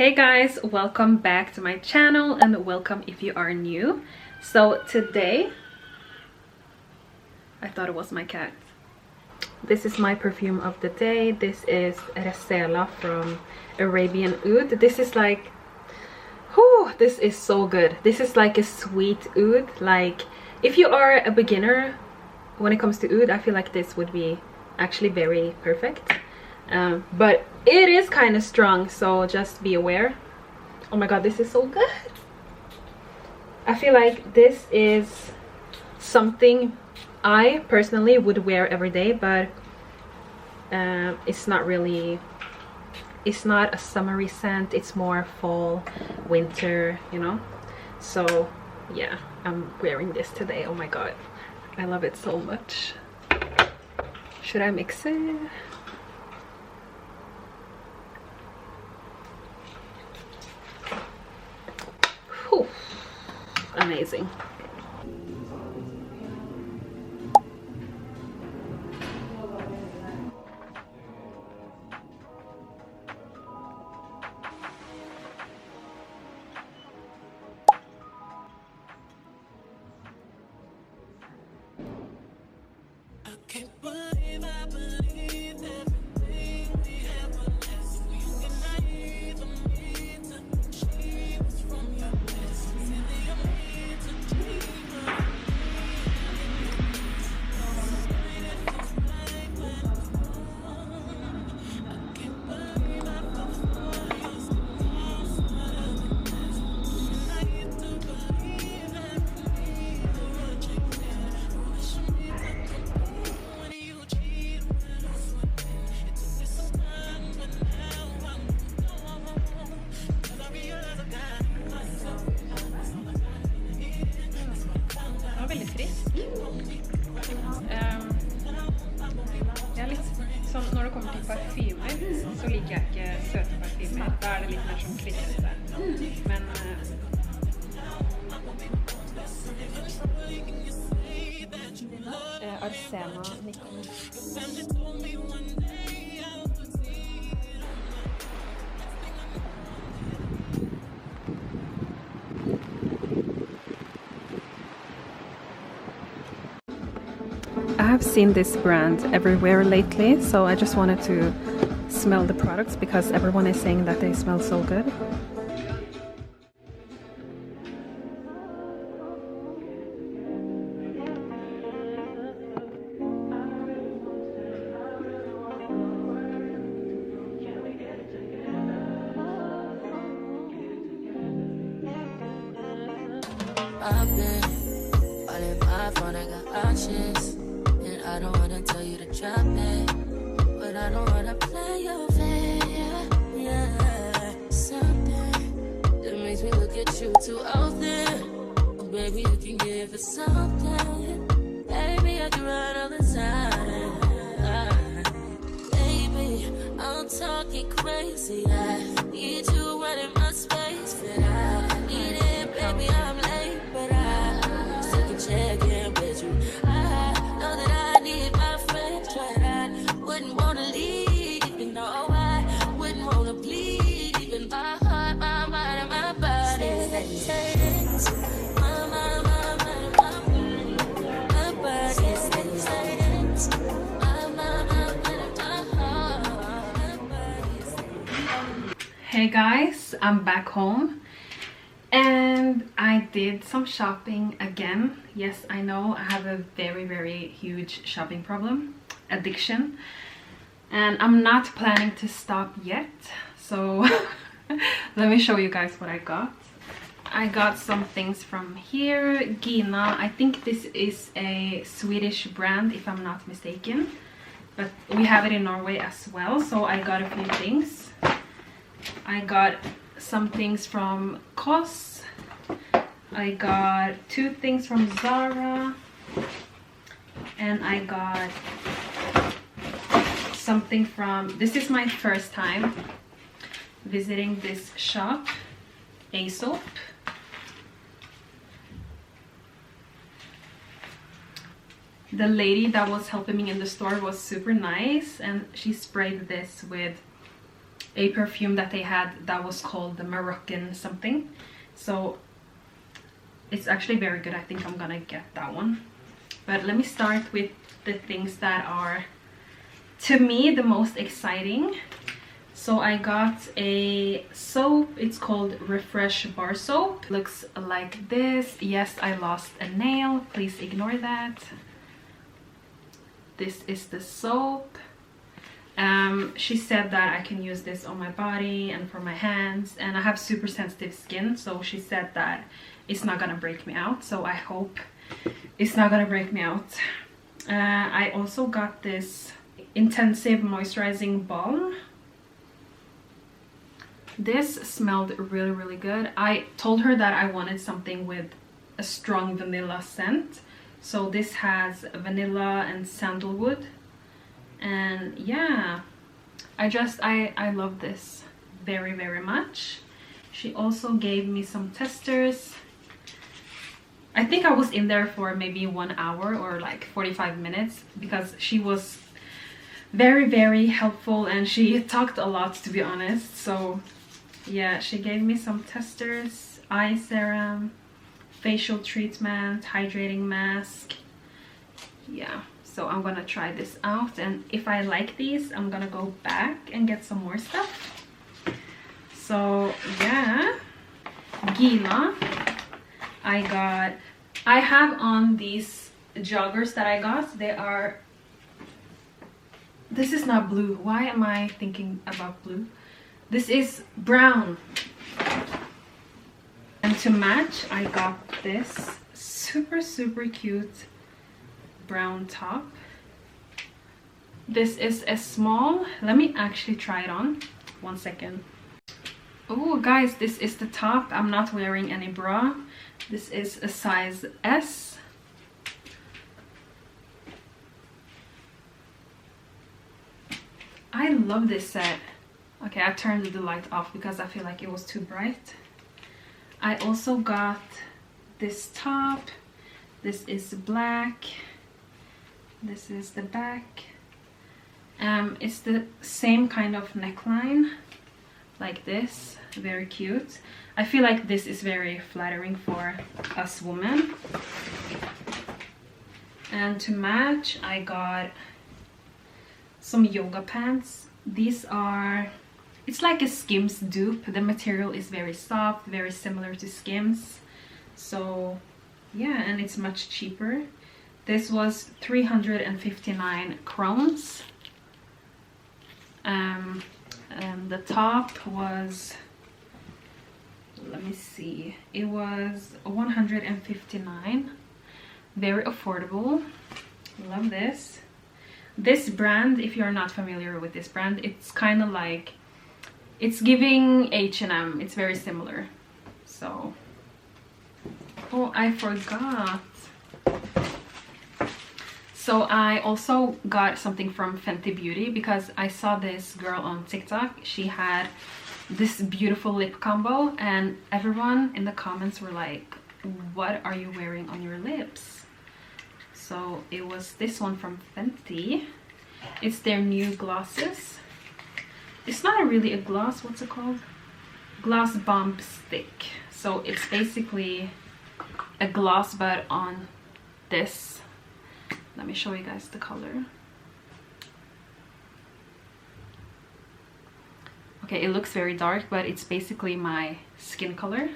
Hey guys, welcome back to my channel and welcome if you are new. So today, I thought it was my cat. This is my perfume of the day. This is Resela from Arabian Oud. This is like, whew, this is so good. This is like a sweet oud. Like if you are a beginner when it comes to oud, I feel like this would be actually very perfect. But it is kind of strong, so just be aware. Oh my god, this is so good. I feel like this is something I personally would wear every day, but it's not a summery scent. It's more fall, winter, you know. So yeah, I'm wearing this today. Oh my god, I love it so much. Should I mix it? Whew. Amazing. Som når det kommer til parfymer, så liker jeg ikke søte parfymer. Da det litt mer som klissete. Men Arsena Nikon. I have seen this brand everywhere lately, so I just wanted to smell the products because everyone is saying that they smell so good. I don't wanna tell you to drop it, but I don't wanna play your fair. Yeah, something that makes me look at you too often. Oh, baby, you can give it something. Baby, I can run all the time. Baby, I'm talking crazy. I need you right in my space, but I need it, baby. I'm late, but I still can check in with you. I know that I need my friends, but I wouldn't wanna leave. You know, I wouldn't wanna bleed. Even my heart, my mind, and my body. My mind, my body. My body stays. My mind, my heart. My body. Hey guys, I'm back home. And I did some shopping again. Yes, I know I have a very huge shopping problem, addiction, and I'm not planning to stop yet. So let me show you guys what I got. I got some things from here, Gina. I think this is a Swedish brand if I'm not mistaken, but we have it in Norway as well. So I got a few things. I got some things from COS. I got 2 things from Zara, and I got something from, this is my first time visiting this shop, Aesop. The lady that was helping me in the store was super nice, and she sprayed this with a perfume that they had that was called the Moroccan something. So it's actually very good. I think I'm gonna get that one. But let me start with the things that are, to me, the most exciting. So I got a soap. It's called Refresh Bar Soap. Looks like this. Yes, I lost a nail. Please ignore that. This is the soap. She said that I can use this on my body and for my hands, and I have super sensitive skin, so she said that it's not gonna break me out, so I hope it's not gonna break me out. I also got this intensive moisturizing balm. This smelled really good. I told her that I wanted something with a strong vanilla scent, so this has vanilla and sandalwood. And yeah, I love this very much. She also gave me some testers. I think I was in there for maybe 1 hour or like 45 minutes because she was very helpful and she talked a lot, to be honest. So yeah, she gave me some testers, eye serum, facial treatment, hydrating mask. Yeah, so I'm gonna try this out, and if I like these, I'm gonna go back and get some more stuff. So yeah, Gila. I have on these joggers that I got. This is not blue. Why am I thinking about blue? This is brown. And to match, I got this super cute brown top. This is a small. Let me actually try it on. 1 second. Oh guys, this is the top. I'm not wearing any bra. This is a size S. I love this set. Okay, I turned the light off because I feel like it was too bright. I also got this top. This is black. This is the back. It's the same kind of neckline, like this. Very cute. I feel like this is very flattering for us women. And to match, I got some yoga pants. These are, it's like a Skims dupe. The material is very soft, very similar to Skims. So yeah, and it's much cheaper. This was 359 crowns. And the top was, let me see, it was 159. Very affordable. Love this. This brand, if you're not familiar with this brand, it's kind of like, it's giving H&M. It's very similar. So, oh, I forgot. So I also got something from Fenty Beauty because I saw this girl on TikTok. She had this beautiful lip combo and everyone in the comments were like, what are you wearing on your lips? So it was this one from Fenty. It's their new glosses. It's not really a gloss, what's it called? Gloss Bomb Stick. So it's basically a gloss but on this. Let me show you guys the color. Okay, it looks very dark, but it's basically my skin color.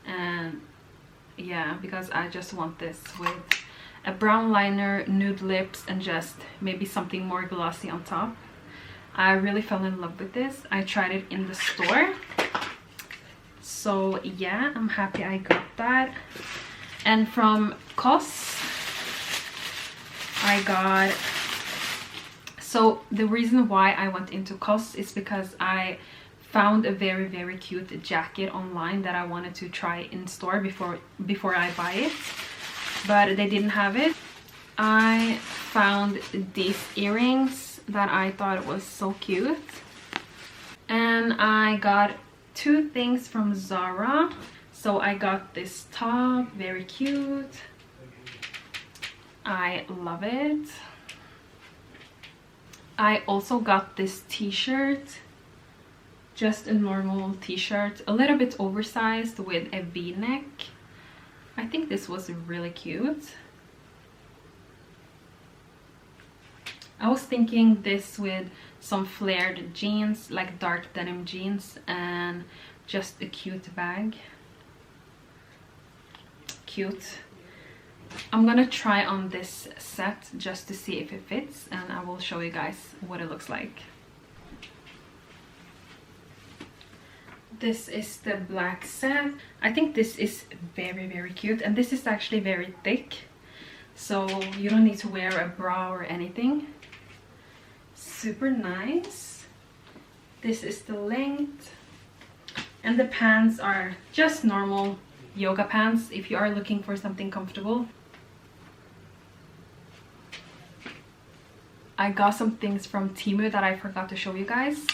And yeah, because I just want this with a brown liner, nude lips, and just maybe something more glossy on top. I really fell in love with this. I tried it in the store. So yeah, I'm happy I got that. And from COS, I got, so the reason why I went into COS is because I found a very cute jacket online that I wanted to try in store before I buy it, but they didn't have it. I found these earrings that I thought was so cute, and I got 2 things from Zara. So I got this top, very cute. I love it. I also got this t-shirt. just a normal t-shirt, a little bit oversized with a v-neck. I think this was really cute. I was thinking this with some flared jeans, like dark denim jeans, and just a cute bag. Cute. I'm gonna try on this set just to see if it fits, and I will show you guys what it looks like. This is the black set. I think this is very cute, and this is actually very thick, so you don't need to wear a bra or anything. Super nice. This is the length, and the pants are just normal yoga pants if you are looking for something comfortable. I got some things from Temu that I forgot to show you guys.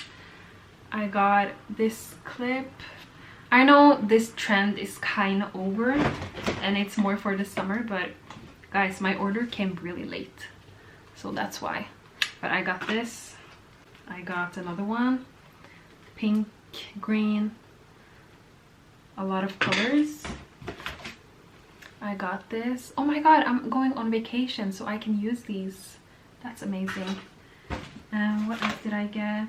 I got this clip. I know this trend is kind of over and it's more for the summer, but guys, my order came really late, so that's why. But I got this. I got another one, pink, green, a lot of colors. I got this. Oh my god, I'm going on vacation, so I can use these. That's amazing. And what else did I get?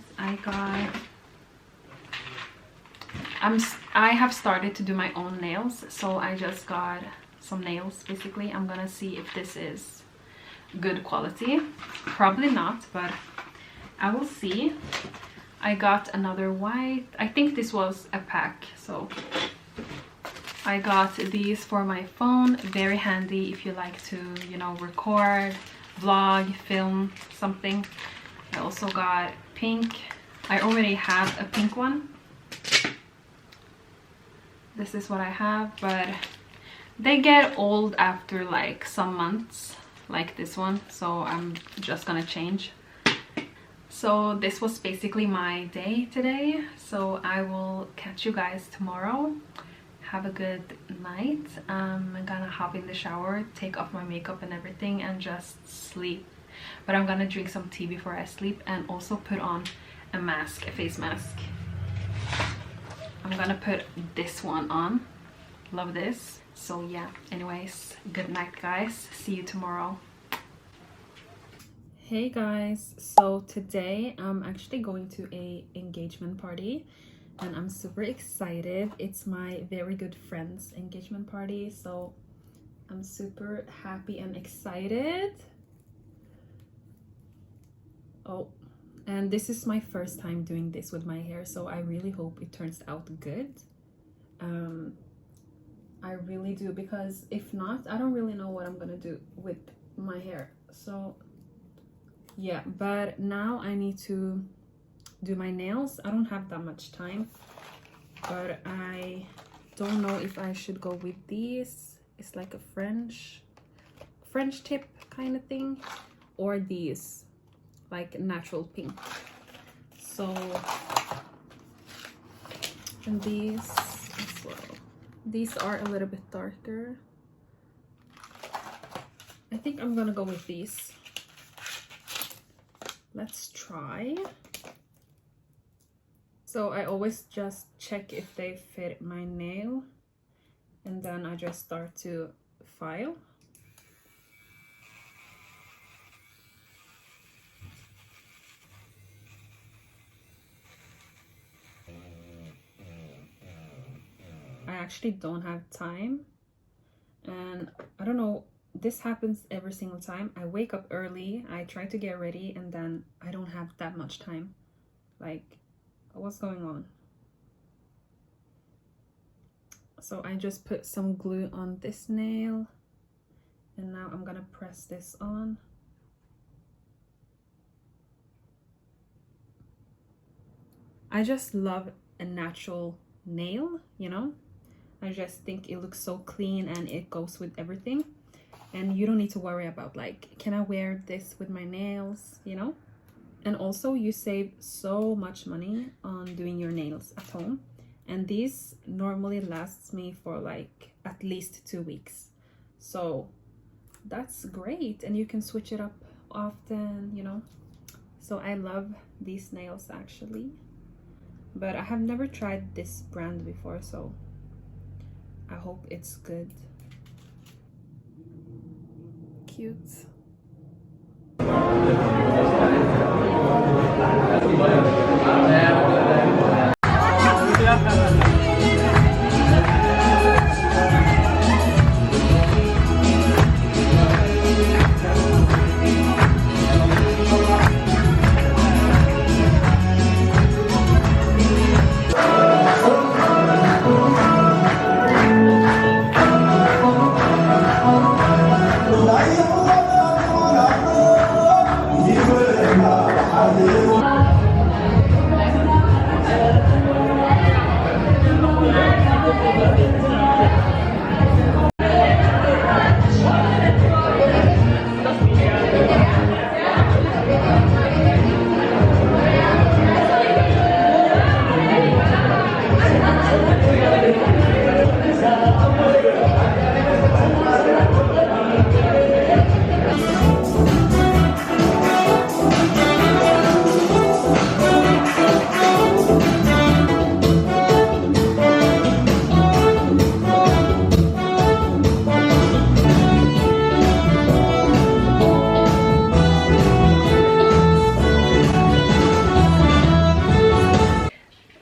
I have started to do my own nails, so I just got some nails basically. I'm gonna see if this is good quality. Probably not, but I will see. I got another white. I think this was a pack, so I got these for my phone. Very handy if you like to, you know, record, vlog, film something. I also got pink. I already have a pink one. This is what I have, but they get old after like some months, like this one, so I'm just gonna change. So this was basically my day today, so I will catch you guys tomorrow. Have a good night. I'm gonna hop in the shower, take off my makeup and everything, and just sleep. But I'm gonna drink some tea before I sleep, and also put on a mask, a face mask. I'm gonna put this one on. Love this. So yeah, anyways, good night guys, see you tomorrow. Hey guys, so today I'm actually going to a engagement party, and I'm super excited. It's my very good friend's engagement party, so I'm super happy and excited. Oh, and this is my first time doing this with my hair, so I really hope it turns out good. I really do, because if not, I don't really know what I'm gonna do with my hair. So yeah, but now I need to do my nails. I don't have that much time, but I don't know if I should go with these. It's like a French tip kind of thing, or these like natural pink. So, and these as well. These are a little bit darker. I think I'm gonna go with these. Let's try. So I always just check if they fit my nail, and then I just start to file. I actually don't have time, and I don't know, this happens every single time. I wake up early, I try to get ready, and then I don't have that much time. Like, what's going on? So I just put some glue on this nail, and now I'm gonna press this on. I just love a natural nail, you know? I just think it looks so clean and it goes with everything. And you don't need to worry about like, can I wear this with my nails, you know? And also you save so much money on doing your nails at home. And these normally lasts me for like at least 2 weeks. So that's great. And you can switch it up often, you know? So I love these nails actually. but I have never tried this brand before, so I hope it's good. Cute.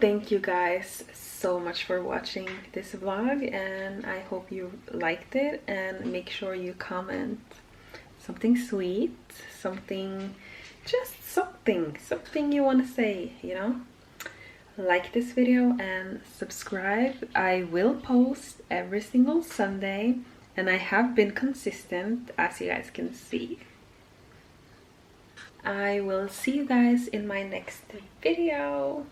Thank you guys so much for watching this vlog, and I hope you liked it, and make sure you comment something sweet, something, just something you want to say, you know. Like this video and subscribe. I will post every single Sunday, and I have been consistent, as you guys can see. I will see you guys in my next video.